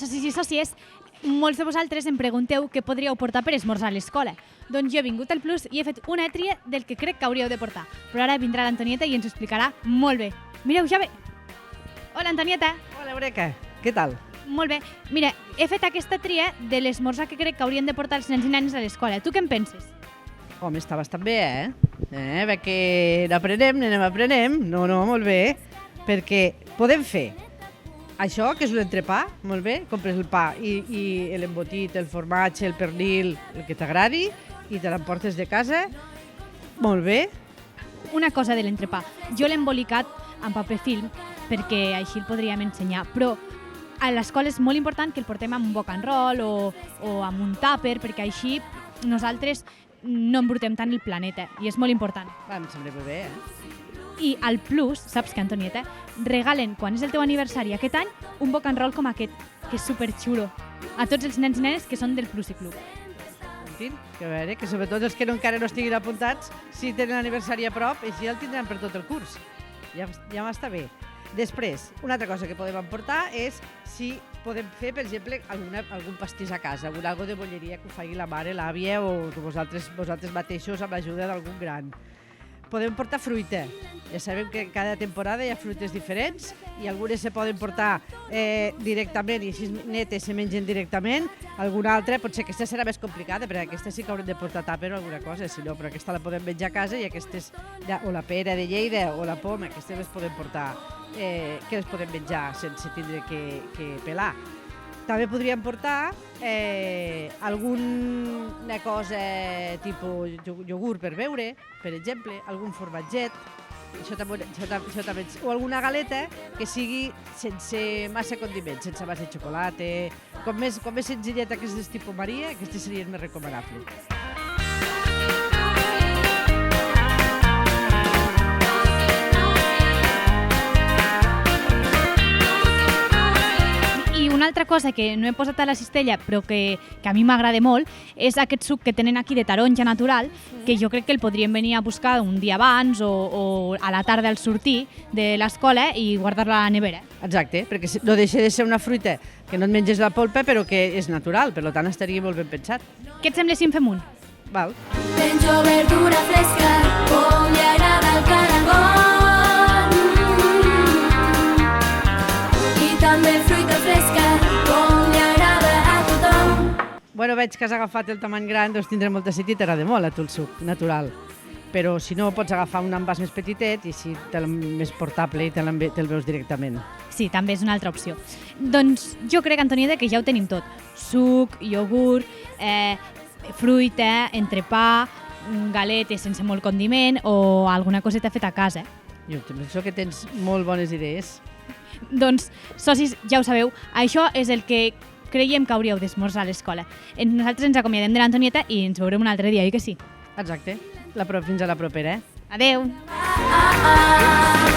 socis i sòcies, molts de vosaltres em pregunteu què podríeu portar per esmorzar a l'escola. Doncs jo he vingut al Plus i he fet una tria del que crec que hauríeu de portar. Però ara vindrà l'Antonieta i ens ho explicarà molt bé. Mireu, ja ve. Hola, Antonieta. Hola, Eureka. Què tal? Molt bé. Mira, he fet aquesta tria de l'esmorzar que crec que haurien de portar els nens i nenes a l'escola. Tu què en penses? Home, està bastant bé, perquè n'aprenem, aprenem. No, molt bé. Perquè podem fer això, que és un entrepà, molt bé, compres el pa i l'embotit, el formatge, el pernil, el que t'agradi, i te l'emportes de casa, molt bé. Una cosa de l'entrepà. Jo l'he embolicat amb paper film perquè així el podríem ensenyar, però a l'escola és molt important que el portem amb un boc and roll o amb un tàper, perquè així nosaltres no embrutem tant el planeta, i és molt important. Em sembla molt bé, I al Plus, saps que, Antonieta, regalen, quan és el teu aniversari aquest any, un boc and roll com aquest, que és superxulo, a tots els nens i nenes que són del Plus i Club. Entenc? Que a veure, que sobretot els que encara no estiguin apuntats, si tenen l'aniversari a prop, així el tindran per tot el curs. Ja m'està bé. Després, una altra cosa que podem emportar és si podem fer, per exemple, algun pastís a casa, algo de bolleria que ho faci la mare, l'àvia o vosaltres mateixos amb l'ajuda d'algun gran. Podem portar fruita. Ja sabem que cada temporada hi ha fruites diferents i algunes se poden portar directament i així netes se mengen directament. Alguna altra, potser aquesta serà més complicada, perquè aquesta sí que haurem de portar tàper o alguna cosa, si no, però aquesta la podem menjar a casa i aquestes, o la pera de Lleida o la poma, aquestes les podem portar, que les podem menjar sense tindre que pelar. També podríem portar alguna cosa tipus iogurt per beure, per exemple, algun formatget, això també, o alguna galeta que sigui sense massa condiment, sense massa xocolata. Com més senzilleta que és del tipus Maria, aquestes serien més recomanables. I una altra cosa que no he posat a la cistella, però que a mi m'agrada molt, és aquest suc que tenen aquí de taronja natural, que jo crec que el podríem venir a buscar un dia abans o a la tarda al sortir de l'escola i guardar-la a la nevera. Exacte, perquè no deixa de ser una fruita que no et menges la polpa, però que és natural, per tant estaria molt ben pensat. Què et sembla si en fem un? Val. Menjo verdura fresca, com li agrada el caragol. I també fruita fresca, com li agrada a tothom. Bueno, veig que has agafat el tamany gran, doncs tindrà molta set i t'agrada molt a tu el suc natural. Però si no, pots agafar un envàs més petitet i si te'l més portable i te'l veus directament. Sí, també és una altra opció. Doncs jo crec, Antonieta, que ja ho tenim tot. Suc, iogurt, fruita, entrepà, galetes sense molt condiment o alguna coseta feta a casa. Jo penso que tens molt bones idees. Doncs, socis, ja ho sabeu, això és el que creiem que hauríeu d'esmorzar a l'escola. Nosaltres ens acomiadem de l'Antonieta i ens veurem un altre dia, oi que sí? Exacte. Fins a la propera. Adeu! Ah, ah, ah.